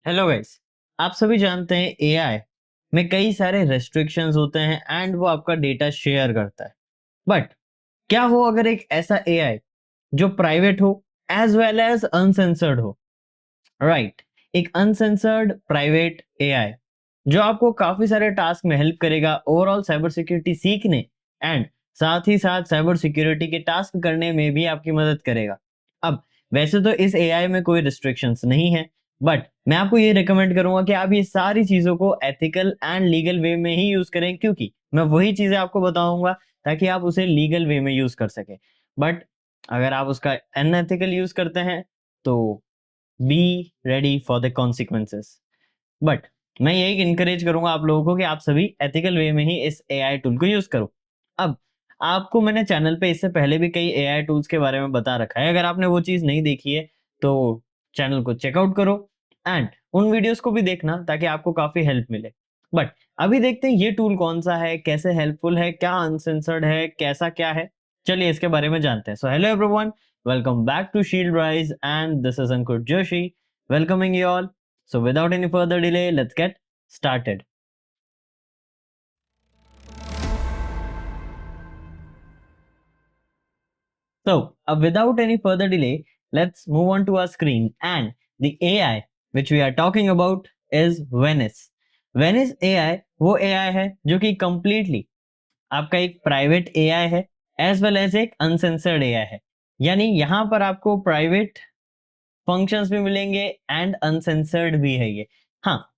Hello guys. आप सभी जानते हैं एआई में कई सारे रेस्ट्रिक्शंस होते हैं एंड वो आपका डेटा शेयर करता है। बट क्या हो अगर एक ऐसा एआई जो प्राइवेट हो एज वेल एज अनसेंसर्ड हो। राइट, एक अनसेंसर्ड प्राइवेट एआई जो आपको काफी सारे टास्क में हेल्प करेगा, ओवरऑल साइबर सिक्योरिटी सीखने एंड साथ ही साथ साइबर सिक्योरिटी के टास्क करने में भी आपकी मदद करेगा। अब वैसे तो इस एआई में कोई रिस्ट्रिक्शंस नहीं है, बट मैं आपको ये रिकमेंड करूंगा कि आप ये सारी चीजों को एथिकल एंड लीगल वे में ही यूज करें, क्योंकि मैं वही चीजें आपको बताऊंगा ताकि आप उसे लीगल वे में यूज कर सकें। बट अगर आप उसका अनएथिकल यूज करते हैं तो be ready for the consequences. But मैं यही इनकरेज करूंगा आप लोगों को कि आप सभी एथिकल वे में ही इस एआई टूल को यूज करो। अब आपको मैंने चैनल पे इससे पहले भी कई एआई टूल्स के बारे में बता रखा है, अगर आपने वो चीज नहीं देखी है तो चैनल को चेकआउट करो एंड उन वीडियोस को भी देखना ताकि आपको काफी हेल्प मिले। बट अभी देखते हैं ये टूल कौन सा है, कैसे हेल्पफुल है, क्या अनसेंसर्ड है, कैसा क्या है। चलिए इसके बारे में जानते हैं। So hello everyone, welcome back to Shield Rise and this is Ankur Joshi, welcoming you all. So without any further delay, let's get started. Without any further delay, let's move on to our screen. And the AI which we are talking about is Venice. Venice AI वो AI है जो कि completely आपका एक private AI है as well as एक uncensored AI है। यानी यहाँ पर आपको प्राइवेट फंक्शंस भी मिलेंगे एंड अनसेंसर्ड भी है ये। हाँ,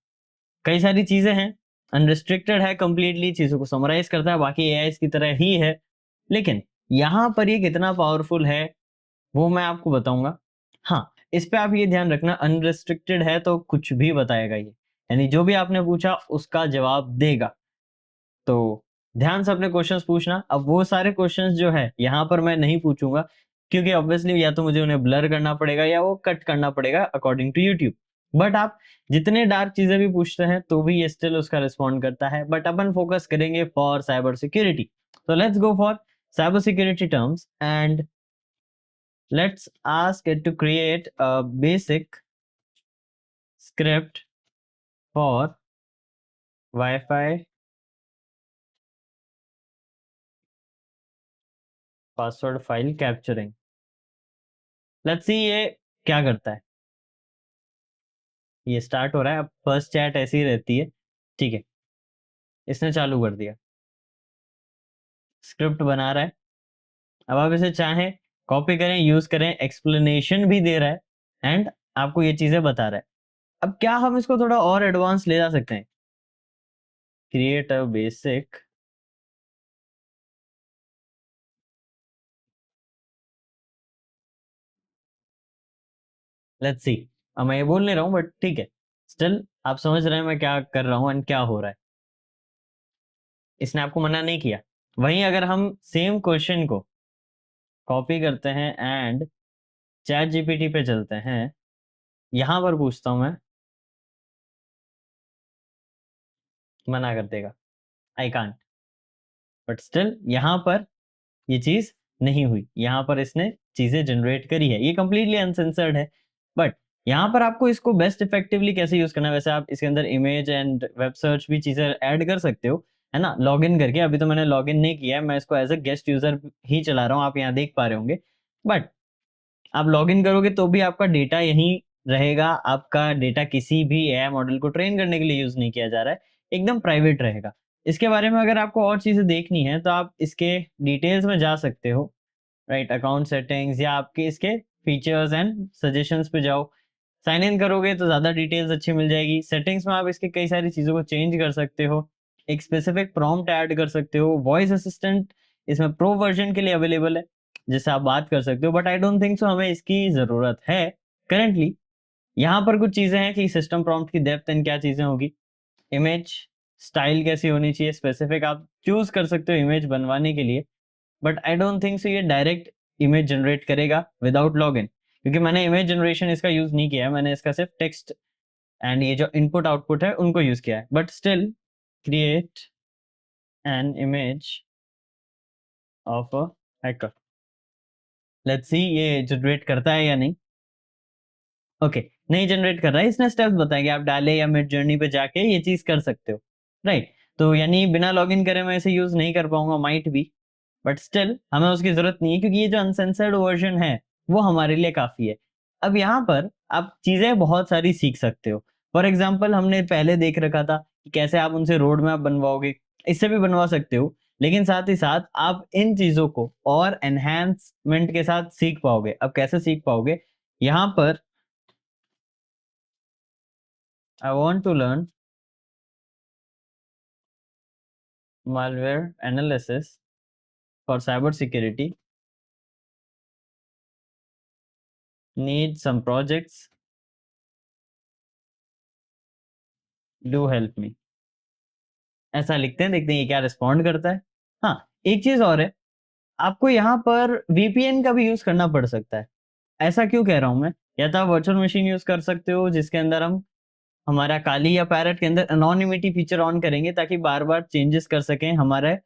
कई सारी चीजें हैं, अनरिस्ट्रिक्टेड है, कंप्लीटली चीजों को समराइज करता है, बाकी एआईज की तरह ही है। लेकिन यहाँ पर ये कितना पावरफुल है वो मैं आपको बताऊंगा। हाँ, इस पे आप ये ध्यान रखना, अनरिस्ट्रिक्टेड है तो कुछ भी बताएगा ये, यानी जो भी आपने पूछा उसका जवाब देगा। तो ध्यान से अपने क्वेश्चंस पूछना। अब वो सारे क्वेश्चंस जो है यहाँ पर मैं नहीं पूछूंगा, क्योंकि ऑब्वियसली या तो मुझे उन्हें ब्लर करना पड़ेगा या वो कट करना पड़ेगा अकॉर्डिंग टू यूट्यूब। बट आप जितने डार्क चीजें भी पूछते हैं तो भी ये स्टिल उसका रिस्पॉन्ड करता है। बट अपन फोकस करेंगे फॉर साइबर सिक्योरिटी। तो let's go for cyber security terms and let's ask it to create a basic script for Wi-Fi password file capturing। Let's see ये क्या करता है। ये स्टार्ट हो रहा है। अब फर्स्ट चैट ऐसी ही रहती है, ठीक है। इसने चालू कर दिया, स्क्रिप्ट बना रहा है। अब आप इसे चाहें कॉपी करें, यूज करें, एक्सप्लेनेशन भी दे रहा है एंड आपको ये चीजें बता रहा है। अब क्या हम इसको थोड़ा और एडवांस ले जा सकते हैं। Create a basic let's see. अब मैं ये बोल नहीं रहा हूँ बट ठीक है, स्टिल आप समझ रहे हैं मैं क्या कर रहा हूँ एंड क्या हो रहा है। इसने आपको मना नहीं किया। वहीं अगर हम सेम क्वेश्चन को कॉपी करते हैं एंड चैट जीपीटी पे चलते हैं, यहां पर पूछता हूं मैं, मना कर देगा, आई कांट। बट स्टिल यहां पर ये चीज नहीं हुई, यहाँ पर इसने चीजें जनरेट करी है, ये कंप्लीटली अनसेंसर्ड है। बट यहाँ पर आपको इसको बेस्ट इफेक्टिवली कैसे यूज करना है, वैसे आप इसके अंदर इमेज एंड वेब सर्च भी चीजें ऐड कर सकते हो, है ना, लॉग इन करके। अभी तो मैंने लॉग इन नहीं किया है, मैं इसको एज अ गेस्ट यूजर ही चला रहा हूँ, आप यहाँ देख पा रहे होंगे। बट आप लॉग इन करोगे तो भी आपका डेटा यहीं रहेगा, आपका डेटा किसी भी एआई मॉडल को ट्रेन करने के लिए यूज नहीं किया जा रहा है, एकदम प्राइवेट रहेगा। इसके बारे में अगर आपको और चीजें देखनी है तो आप इसके डिटेल्स में जा सकते हो, राइट, अकाउंट सेटिंग्स या आपके इसके फीचर्स एंड सजेशंस पे जाओ। साइन इन करोगे तो ज़्यादा डिटेल्स अच्छी मिल जाएगी। सेटिंग्स में आप इसके कई सारी चीज़ों को चेंज कर सकते हो, एक स्पेसिफिक प्रॉम्प्ट ऐड कर सकते हो। वॉइस असिस्टेंट इसमें प्रो वर्जन के लिए अवेलेबल है, जिससे आप बात कर सकते हो, but I don't think so हमें इसकी ज़रूरत है करेंटली। यहाँ पर कुछ चीज़ें हैं कि सिस्टम प्रॉम्प्ट की डेप्थ एंड क्या चीज़ें होगी, इमेज स्टाइल कैसी होनी चाहिए, स्पेसिफिक आप चूज कर सकते हो इमेज बनवाने के लिए। But I don't think so ये डायरेक्ट इमेज जनरेट करेगा विदाउट लॉगिन, क्योंकि मैंने इमेज जनरेशन इसका यूज नहीं किया है, मैंने इसका सिर्फ टेक्स्ट एंड ये जो इनपुट आउटपुट है उनको यूज किया है। But still create an image of a hacker, let's see ये जनरेट करता है या नहीं। ओके, नहीं जनरेट कर रहा है, इसने स्टेप्स बताए कि आप डाले या मिड जर्नी पे जाके ये चीज़ कर सकते हो, राइट? तो यानी बिना लॉगिन करे मैं इसे यूज़ नहीं कर पाऊँगा, माइट बी, बट स्टिल हमें उसकी ज़रूरत नहीं है क्योंकि ये जो अनसेंसर्ड वर्ज़न है, वो हमारे लिए काफ़ी है। अब यहाँ पर आप चीज़ें बहुत सारी सीख सकते हो। फॉर एग्ज़ाम्पल हमने पहले देख रखा था कि कैसे आप उनसे रोड मैप बनवाओगे, इससे भी बनवा सकते हो, लेकिन साथ ही साथ आप इन चीज़ों को और एनहांसमेंट के साथ सीख पाओगे। अब कैसे सीख पाओगे? यहाँ पर I want to learn malware analysis for cybersecurity. Need some projects. Do help me. ऐसा लिखते हैं, देखते हैं ये क्या रिस्पॉन्ड करता है। हाँ, एक चीज़ और है, आपको यहाँ पर वीपीएन का भी यूज़ करना पड़ सकता है। ऐसा क्यों कह रहा हूँ मैं? या तो आप वर्चुअल मशीन यूज़ कर सकते हो जिसके अंदर हम हमारा काली या पैरेट के अंदर एनोनिमिटी फीचर ऑन करेंगे ताकि बार-बार चेंजेस कर सकें हमारे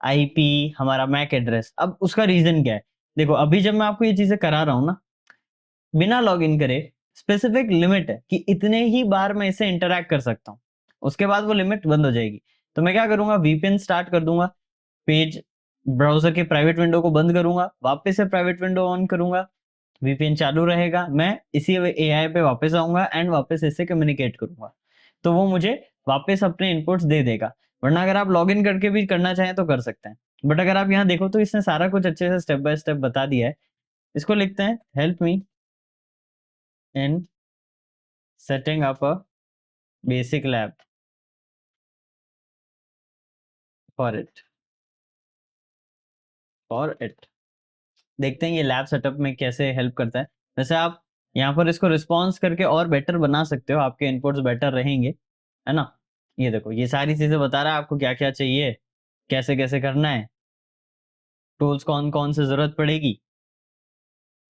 आईपी, हमारा मैक एड्रेस। अब उसका रीज़न क्या है? देखो, अभी जब मैं आपको ये चीज़ें करा रहा हूँ ना, बिना लॉगिन करे स्पेसिफिक लिमिट है कि इतने ही बार मैं इससे इंटरैक्ट कर सकता हूँ। उसके बाद वो लिमिट बंद हो जाएगी। तो मैं क्या करूँगा, वीपीएन स्टार्ट कर दूँगा, पेज ब्राउज़र के प्राइवेट विंडो को बंद करूँगा, वापस से प्राइवेट विंडो ऑन करूँगा, वीपीएन चालू रहेगा, मैं इसी एआई पे वापस आऊँगा एंड वापस इससे कम्युनिकेट करूँगा। तो वो मुझे वापस अपने इनपुट्स दे देगा। वरना अगर आप लॉगिन करके भी करना चाहें तो कर सकते हैं। बट अगर आप यहाँ देखो तो इसने सारा कुछ अच्छे से स्टेप बाय स्टेप बता दिया है। इसको लिखते हैं, help me in setting up a basic lab for it for it। देखते हैं ये लैब सेटअप में कैसे हेल्प करता है। वैसे आप यहाँ पर इसको रिस्पॉन्स करके और बेटर बना सकते हो, आपके इनपुट्स बेटर रहेंगे, है ना? ये देखो, ये सारी चीज़ें बता रहा है आपको क्या-क्या चाहिए, कैसे-कैसे करना है, टूल्स कौन-कौन से ज़रूरत पड़ेगी।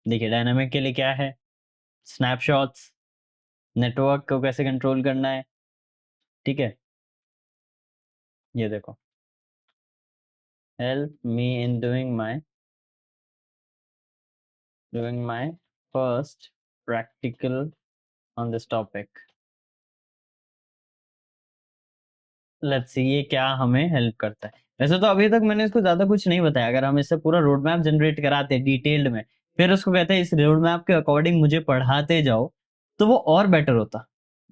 देखिए डायनामिक के लिए क्या है, स्नैपशॉट्स, नेटवर्क को कैसे कंट्रोल करना है, ठीक है? ये देखो, help me in doing my first practical on this topic. Let's see ये क्या हमें हेल्प करता है। वैसे तो अभी तक मैंने इसको ज़्यादा कुछ नहीं बताया, अगर हम इससे पूरा रोड मैप जनरेट कराते डिटेल्ड में, फिर उसको कहते हैं इस रोड मैप के अकॉर्डिंग मुझे पढ़ाते जाओ, तो वो और बेटर होता।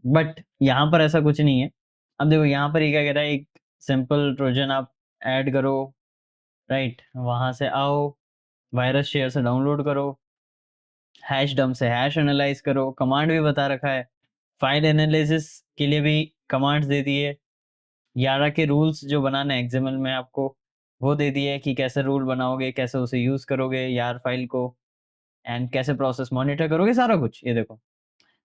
बट यहाँ पर ऐसा कुछ नहीं है। अब देखो यहाँ पर ये क्या कह रहा है, एक सिंपल ट्रोजन आप ऐड करो, राइट? वहाँ से आओ, वायरस शेयर से डाउनलोड करो, हैश डंप से हैश एनालाइज़ करो, कमांड भी बता रखा है। फाइल एनालिसिस के लिए भी कमांड्स दे दिए। यारा के रूल्स जो बनाना है एक्सएमएल में आपको, वो दे दिए कि कैसे रूल बनाओगे, कैसे उसे यूज़ करोगे यार फाइल को, एंड कैसे प्रोसेस मॉनिटर करोगे, सारा कुछ। ये देखो,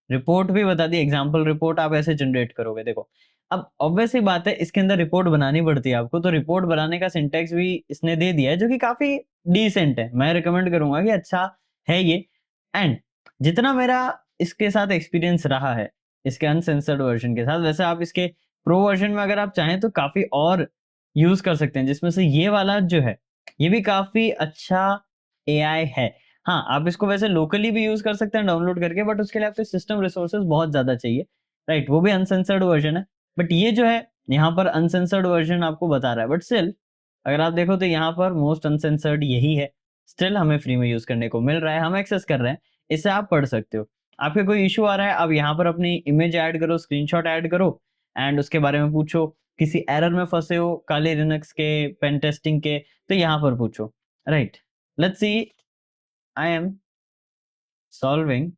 रिपोर्ट भी बता दी, एग्जांपल रिपोर्ट आप ऐसे जनरेट करोगे। देखो, अब ऑब्वियस सी बात है इसके अंदर रिपोर्ट बनानी पड़ती है आपको, तो रिपोर्ट बनाने का सिंटैक्स भी इसने दे दिया है जो कि काफ़ी डिसेंट है। मैं रिकमेंड करूँगा कि अच्छा है ये। एंड जितना मेरा इसके साथ एक्सपीरियंस रहा है, इसके अनसेंसर्ड वर्ज़न के साथ, वैसे आप इसके प्रो वर्ज़न में अगर आप चाहें तो काफ़ी और यूज़ कर सकते हैं, जिसमें से ये वाला जो है, ये भी काफ़ी अच्छा एआई है। हाँ, आप इसको वैसे लोकली भी यूज़ कर सकते हैं डाउनलोड करके, बट उसके लिए आपके सिस्टम रिसोर्सेज़ बहुत ज़्यादा चाहिए, राइट? वो भी अनसेंसर्ड वर्ज़न है, बट ये जो है यहाँ पर अनसेंसर्ड वर्ज़न आपको बता रहा है, बट स्टिल अगर आप देखो तो यहाँ पर मोस्ट अनसेंसर्ड यही है। स्टिल हमें फ्री में यूज़ करने को मिल रहा है, हम एक्सेस कर रहे हैं, इससे आप पढ़ सकते हो। आपके कोई इश्यू आ रहा है, आप यहाँ पर अपनी इमेज ऐड करो, स्क्रीनशॉट ऐड करो एंड उसके बारे में पूछो। किसी एरर में फँसे हो काले लिनक्स के, पेन टेस्टिंग के, तो यहाँ पर पूछो, right? Let's see I am solving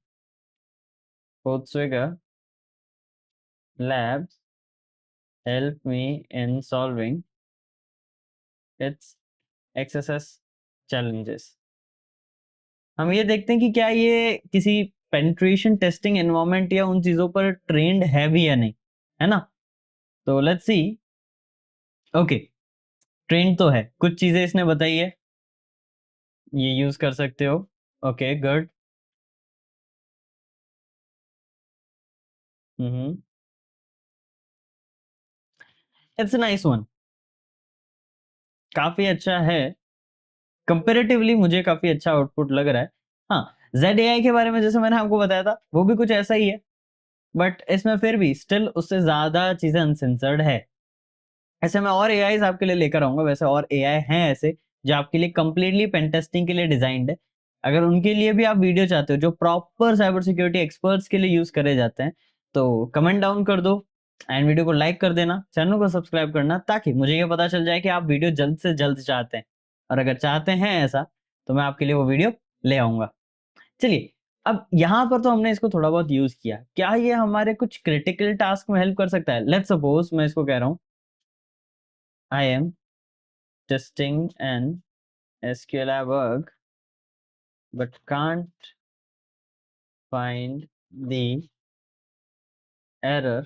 Volkswagen Labs help me in solving its XSS challenges। हम ये देखते हैं कि क्या ये किसी पेनिट्रेशन टेस्टिंग एनवायरनमेंट या उन चीज़ों पर ट्रेंड है भी या नहीं, है ना? तो लेट्स सी। ओके, ट्रेंड तो है, कुछ चीज़ें इसने बताई है, ये यूज़ कर सकते हो। Okay, good. Hmm, hmm. It's a nice one, काफ़ी अच्छा है। कंपैरेटिवली मुझे काफ़ी अच्छा आउटपुट लग रहा है। हाँ, ZAI के बारे में जैसे मैंने आपको बताया था, वो भी कुछ ऐसा ही है, बट इसमें फिर भी स्टिल उससे ज़्यादा चीज़ें अनसेंसर्ड है। ऐसे मैं और एआईज़ आपके लिए लेकर आऊँगा, वैसे और एआई हैं ऐसे, जो आपके लिए कंप्लीटली पेन टेस्टिंग के लिए डिज़ाइन्ड है। अगर उनके लिए भी आप वीडियो चाहते हो, जो प्रॉपर साइबर सिक्योरिटी एक्सपर्ट्स के लिए यूज़ करे जाते हैं, तो कमेंट डाउन कर दो एंड वीडियो को लाइक कर देना, चैनल को सब्सक्राइब करना, ताकि मुझे ये पता चल जाए कि आप वीडियो जल्द से जल्द चाहते हैं। और अगर चाहते हैं ऐसा, तो मैं आपके लिए वो वीडियो ले आऊँगा। चलिए, अब यहाँ पर तो हमने इसको थोड़ा बहुत यूज़ किया। क्या ये हमारे कुछ क्रिटिकल टास्क में हेल्प कर सकता है? लेट्स सपोज़ मैं इसको कह रहा हूँ, I am testing an SQLi work but can't find the error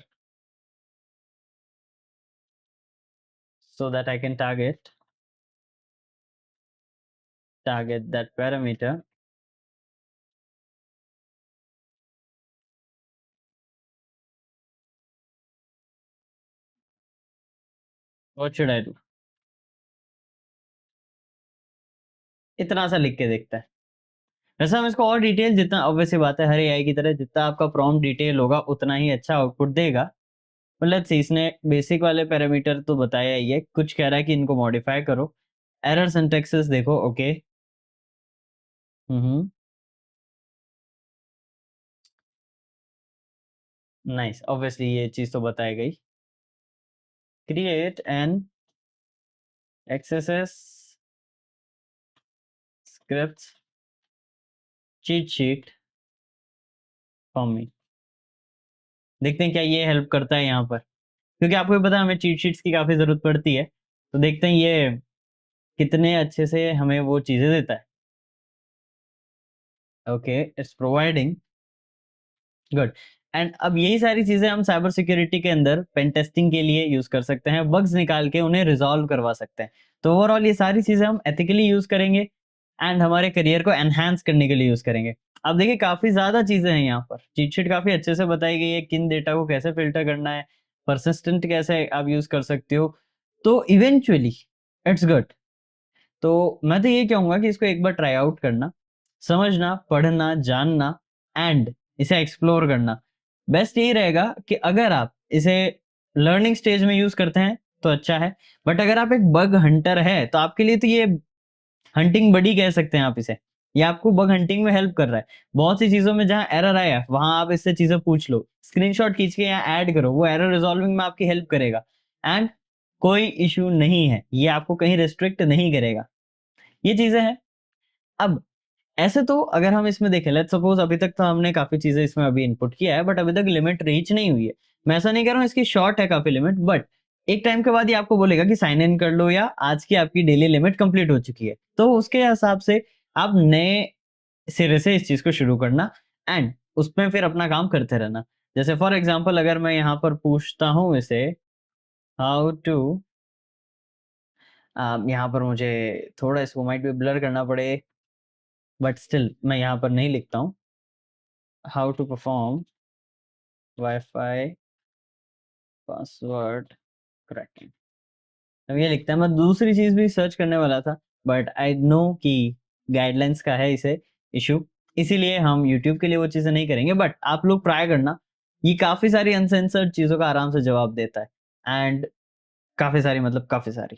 so that I can target that parameter. What should I do? इतना सा लिख के देखता है। वैसे हम इसको और डिटेल, जितना ऑब्वियस सी बात है, हर एआई की तरह जितना आपका प्रॉम्प्ट डिटेल होगा उतना ही अच्छा आउटपुट देगा। पर लेट्स सी, इसने बेसिक वाले पैरामीटर तो बताया ही है, कुछ कह रहा है कि इनको मॉडिफाई करो। एरर सिंटैक्सेस देखो, ओके। नाइस, ऑब्वियसली ये चीज़ तो बताई गई। Create an XSS scripts cheat sheet for me. देखते हैं क्या ये हेल्प करता है यहाँ पर, क्योंकि आपको भी पता है हमें चीट शीट्स की काफ़ी ज़रूरत पड़ती है। तो देखते हैं ये कितने अच्छे से हमें वो चीज़ें देता है। Okay, it's providing, good. And अब यही सारी चीज़ें हम साइबर सिक्योरिटी के अंदर पेन टेस्टिंग के लिए यूज़ कर सकते हैं, बग्स निकाल के उन्हें रिज़ॉल्व करवा सकते हैं। तो ओवरऑल ये सारी चीज़ें हम एथिकली यूज़ करेंगे एंड हमारे करियर को एनहांस करने के लिए यूज़ करेंगे। अब देखिए काफ़ी ज़्यादा चीज़ें हैं यहाँ पर, चीट शीट काफ़ी अच्छे से बताई गई है, किन डेटा को कैसे फ़िल्टर करना है, परसिस्टेंट कैसे आप यूज़ कर सकते हो। तो इवेंचुअली इट्स गुड। तो मैं तो ये कहूँगा कि इसको एक बार ट्राई आउट करना, समझना, पढ़ना, जानना एंड इसे एक्सप्लोर करना। बेस्ट यही रहेगा कि अगर आप इसे लर्निंग स्टेज में यूज़ करते हैं तो अच्छा है, बट अगर आप एक बग हंटर है तो आपके लिए तो ये हंटिंग बडी कह सकते हैं आप इसे। ये आपको बग हंटिंग में हेल्प कर रहा है। बहुत सी चीज़ों में जहाँ एरर आया, वहाँ आप इससे चीज़ें पूछ लो, स्क्रीनशॉट खींच के यहाँ ऐड करो, वो एरर रिज़ॉल्विंग में आपकी हेल्प करेगा एंड कोई इश्यू नहीं है, ये आपको कहीं रिस्ट्रिक्ट नहीं करेगा। ये चीज़ें हैं। अब ऐसे तो अगर हम इसमें देखें, लेट्स सपोज अभी तक तो हमने काफ़ी चीज़ें इसमें अभी इनपुट किया है, बट अभी तक लिमिट रीच नहीं हुई है। मैं ऐसा नहीं कह रहा हूँ इसकी शॉर्ट है काफ़ी लिमिट, बट एक टाइम के बाद ये आपको बोलेगा कि साइन इन कर लो या आज की आपकी डेली लिमिट कंप्लीट हो चुकी है। तो उसके हिसाब से आप नए सिरे से इस चीज़ को शुरू करना एंड उसमें फिर अपना काम करते रहना। जैसे फॉर एग्ज़ाम्पल अगर मैं यहाँ पर पूछता हूँ इसे, हाउ टू यहाँ पर मुझे थोड़ा इसको माइट बी ब्लर करना पड़े, बट स्टिल मैं यहाँ पर नहीं लिखता हूँ। How to perform wifi password cracking, अब ये लिखता है। मैं दूसरी चीज़ भी सर्च करने वाला था, बट आई नो कि गाइडलाइंस का है इसे इशू, इसीलिए हम यूट्यूब के लिए वो चीज़ें नहीं करेंगे, बट आप लोग ट्राई करना। ये काफ़ी सारी अनसेंसर्ड चीज़ों का आराम से जवाब देता है एंड काफ़ी सारी, मतलब काफ़ी सारी।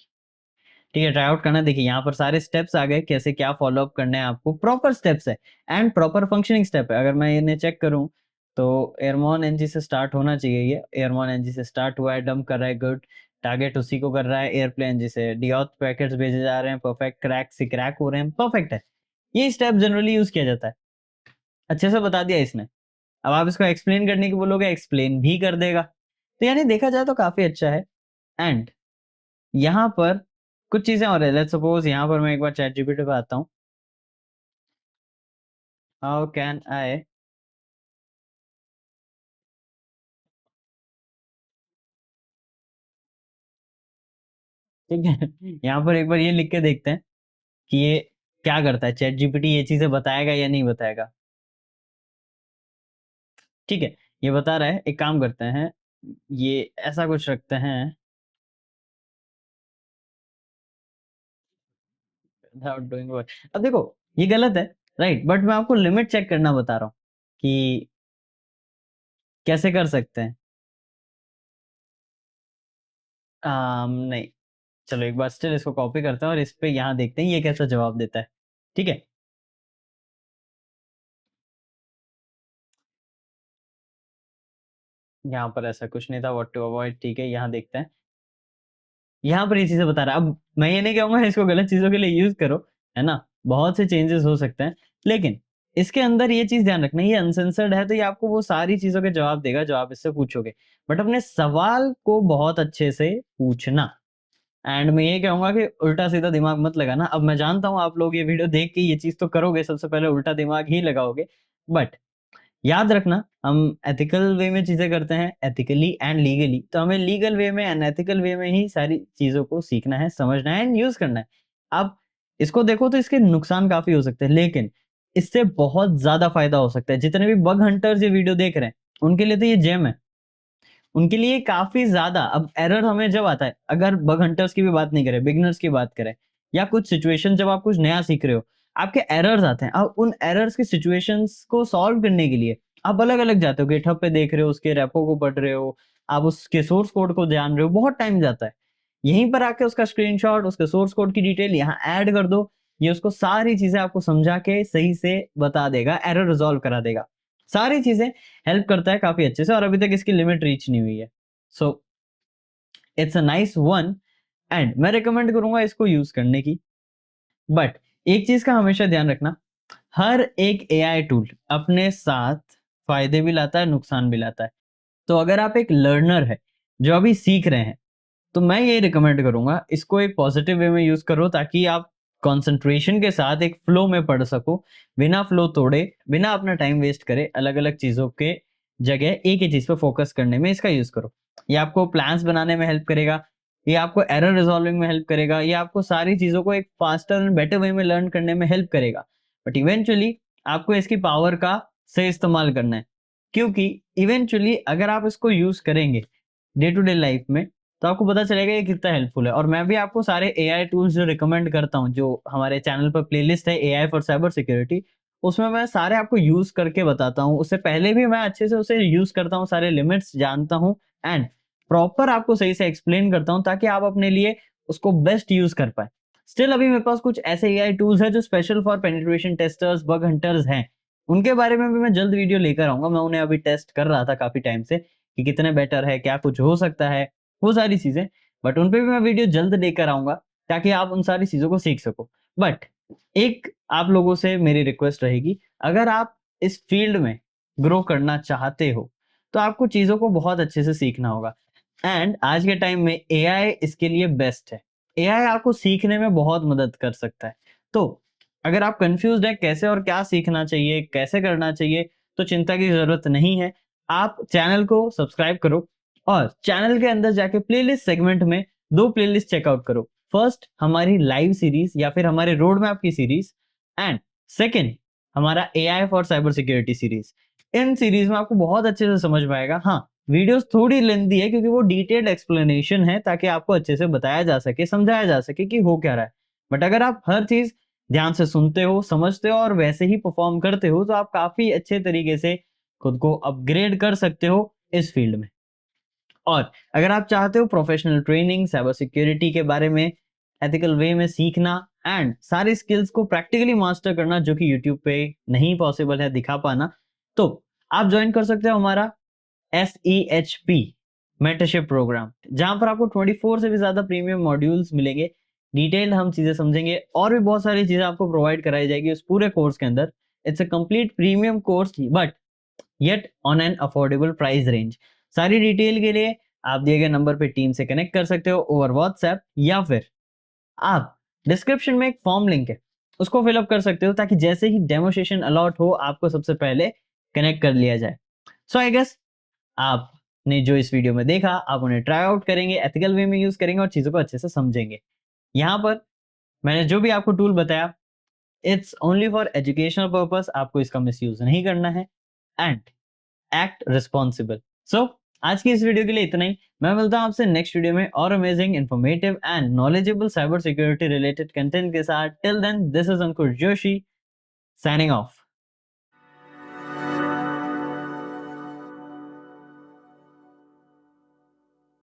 ठीक है, ट्राई आउट करना। देखिए यहाँ पर सारे स्टेप्स आ गए, कैसे क्या फॉलो अप करना है आपको, प्रॉपर स्टेप्स है एंड प्रॉपर फंक्शनिंग स्टेप है। अगर मैं इन्हें चेक करूँ तो एयरमॉन एनजी से स्टार्ट होना चाहिए, ये एयरमॉन एनजी से स्टार्ट हुआ है, डंप कर रहा है, गुड। टारगेट उसी को कर रहा है, एयरप्लेन एनजी से डिऑथ पैकेट्स भेजे जा रहे हैं, परफेक्ट। क्रैक से क्रैक हो रहे हैं, परफेक्ट है। ये स्टेप जनरली यूज किया जाता है, अच्छे से बता दिया इसने। अब आप इसको एक्सप्लेन करने की बोलोगे, एक्सप्लेन भी कर देगा। तो यानी देखा जाए तो काफी अच्छा है एंड यहाँ पर कुछ चीज़ें और है। लेट्स सपोज़ यहाँ पर मैं एक बार चैटजीपीटी पे आता हूँ। हाउ कैन आई ठीक है यहाँ पर एक बार ये लिख के देखते हैं कि ये क्या करता है, चैटजीपीटी ये चीज़ें बताएगा या नहीं बताएगा। ठीक है, ये बता रहा है। एक काम करते हैं, ये ऐसा कुछ रखते हैं, विदाउट डूइंग वर्क। अब देखो ये गलत है, राइट, बट मैं आपको लिमिट चेक करना बता रहा हूँ कि कैसे कर सकते हैं। नहीं, चलो एक बार स्टिल इसको कॉपी करते हैं और इस पे यहाँ देखते हैं ये कैसा जवाब देता है। ठीक है? यहाँ पर ऐसा कुछ नहीं था, व्हाट टू अवॉइड। ठीक है, यहाँ देखते हैं। यहाँ पर ये चीज़ें बता रहा है। अब मैं ये नहीं कहूँगा इसको गलत चीज़ों के लिए यूज़ करो, है ना? बहुत से चेंजेस हो सकते हैं, लेकिन इसके अंदर ये चीज़ ध्यान रखना, ये अनसेंसर्ड है तो ये आपको वो सारी चीज़ों के जवाब देगा जो आप इससे पूछोगे। बट अपने सवाल को बहुत अच्छे से पूछना। एंड मैं ये कहूँगा कि उल्टा-सीधा दिमाग मत लगाना। अब मैं जानता हूँ आप लोग ये वीडियो देख के ये चीज़ तो करोगे, सबसे पहले उल्टा दिमाग ही लगाओगे। बट याद रखना, हम एथिकल वे में चीज़ें करते हैं, एथिकली एंड लीगली। तो हमें लीगल वे में, अनएथिकल वे में ही सारी चीज़ों को सीखना है, समझना है एंड यूज़ करना है। आप इसको देखो तो इसके नुकसान काफ़ी हो सकते हैं, लेकिन इससे बहुत ज़्यादा फ़ायदा हो सकता है। जितने भी बग हंटर्स ये वीडियो देख रहे हैं, उनके लिए तो ये जेम है। उनके लिए काफ़ी ज़्यादा। अब एरर हमें जब आता है, अगर बग हंटर्स की भी बात नहीं करें, बिगिनर्स की बात करें या कुछ सिचुएशन जब आप कुछ नया सीख रहे हो, आपके एरर्स आते हैं। अब उन एरर्स की सिचुएशंस को सॉल्व करने के लिए आप अलग-अलग जाते हो, गिटहब पे देख रहे हो, उसके रेपो को पढ़ रहे हो, आप उसके सोर्स कोड को जान रहे हो, बहुत टाइम जाता है। यहीं पर आके उसका स्क्रीनशॉट, उसके सोर्स कोड की डिटेल यहाँ ऐड कर दो, ये उसको सारी चीज़ें आपको समझा के सही से बता देगा, एरर रिज़ॉल्व करा देगा। सारी चीज़ें हेल्प करता है काफ़ी अच्छे से और अभी तक इसकी लिमिट रीच नहीं हुई है। So it's a nice one and मैं रिकमेंड करूँगा इसको यूज़ करने की। बट एक चीज़ का हमेशा ध्यान रखना, हर एक एआई टूल अपने साथ फ़ायदे भी लाता है, नुकसान भी लाता है। तो अगर आप एक लर्नर है, जो अभी सीख रहे हैं, तो मैं ये रिकमेंड करूँगा इसको एक पॉजिटिव वे में यूज़ करो ताकि आप कंसंट्रेशन के साथ एक फ्लो में पढ़ सको, बिना फ्लो तोड़े, बिना अपना टाइम वेस्ट करे, अलग-अलग चीज़ों के जगह एक ही चीज़ पे फोकस करने में इसका यूज़ करो। ये आपको प्लान्स बनाने में हेल्प करेगा, ये आपको एरर रिज़ॉल्विंग में हेल्प करेगा, ये आपको सारी चीज़ों को एक फास्टर एंड बेटर वे में लर्न करने में हेल्प करेगा। बट इवेंचुअली आपको इसकी पावर का सही इस्तेमाल करना है, क्योंकि इवेंचुअली अगर आप इसको यूज़ करेंगे डे टू डे लाइफ में, तो आपको पता चलेगा ये कितना हेल्पफुल है। और मैं भी आपको सारे एआई टूल्स जो रिकमेंड करता हूँ, जो हमारे चैनल पर प्लेलिस्ट है एआई फॉर साइबर सिक्योरिटी, उसमें मैं सारे आपको यूज़ करके बताता हूँ। उससे पहले भी मैं अच्छे से उसे यूज़ करता हूँ, सारे लिमिट्स जानता हूँ एंड प्रॉपर आपको सही से एक्सप्लेन करता हूँ ताकि आप अपने लिए उसको बेस्ट यूज़ कर पाएँ। स्टिल अभी मेरे पास कुछ ऐसे एआई टूल्स हैं जो special for penetration testers, bug hunters हैं। उनके बारे में भी मैं जल्द वीडियो लेकर आऊँगा। मैं उन्हें अभी टेस्ट कर रहा था काफ़ी टाइम से कि कितने बेटर है, क्या कुछ हो सकता है, वो सारी चीज़ें। बट उन पे भी मैं वीडियो जल्द लेकर आऊँगा ताकि आप उन सारी चीज़ों को सीख सको। बट एक आप लोगों से मेरी रिक्वेस्ट रहेगी, अगर आप इस फ़ील्ड में ग्रो करना चाहते हो, तो आपको चीज़ों को बहुत अच्छे से सीखना होगा। एंड आज के टाइम में एआई इसके लिए बेस्ट है। एआई आपको सीखने में बहुत मदद कर सकता है। तो अगर आप कन्फ्यूज़्ड हैं कैसे और क्या सीखना चाहिए, कैसे करना चाहिए, तो चिंता की ज़रूरत नहीं है। आप चैनल को सब्सक्राइब करो और चैनल के अंदर जाके प्लेलिस्ट सेगमेंट में 2 प्लेलिस्ट चेकआउट करो। फर्स्ट हमारी लाइव सीरीज़ या फिर हमारे रोड मैप की सीरीज़ एंड सेकंड हमारा AI for cyber security series. In series में आपको बहुत अच्छे से समझ में आएगा। हाँ, वीडियोस थोड़ी लेंथी है क्योंकि वो डिटेल्ड एक्सप्लेनेशन है ताकि आपको अच्छे से बताया जा सके, समझाया जा सके कि हो क्या रहा है। बट अगर आप हर चीज़ ध्यान से सुनते हो, समझते हो और वैसे ही परफ़ॉर्म करते हो, तो आप काफ़ी अच्छे तरीके से खुद को अपग्रेड कर सकते हो इस फ़ील्ड में। और अगर आप चाहते हो प्रोफ़ेशनल ट्रेनिंग, साइबर सिक्योरिटी के बारे में एथिकल वे में सीखना एंड सारी स्किल्स को प्रैक्टिकली मास्टर करना जो कि यूट्यूब पे नहीं पॉसिबल है दिखा पाना, तो आप जॉइन कर सकते हो हमारा SEHP मेंटरशिप प्रोग्राम, जहाँ पर आपको 24 से भी ज़्यादा प्रीमियम मॉड्यूल्स मिलेंगे। डिटेल्ड हम चीज़ें समझेंगे और भी बहुत सारी चीज़ें आपको प्रोवाइड कराई जाएगी उस पूरे कोर्स के अंदर। It's a complete premium course but yet on an affordable price range. सारी डिटेल के लिए आप दिए गए नंबर पे टीम से कनेक्ट कर सकते हो ओवर व्हाट्सएप या फिर आप डिस्क्रिप्शन में एक फॉर्म लिंक है, उसको फिल अप कर सकते हो ताकि जैसे ही डेमो सेशन अलॉट हो, आपको सबसे पहले कनेक्ट कर लिया जाए। सो आई गेस आपने जो इस वीडियो में देखा, आप उन्हें ट्राई आउट करेंगे, एथिकल वे में यूज़ करेंगे और चीज़ों को अच्छे से समझेंगे। यहाँ पर मैंने जो भी आपको टूल बताया, it's only for educational purpose, आपको इसका मिसयूज़ नहीं करना है एंड एक्ट रिस्पॉन्सिबल। सो आज की इस वीडियो के लिए इतना ही। मैं मिलता हूँ आपसे नेक्स्ट वीडियो में और amazing, informative and knowledgeable cyber security related content के साथ। Till then, this is Ankur Joshi signing of.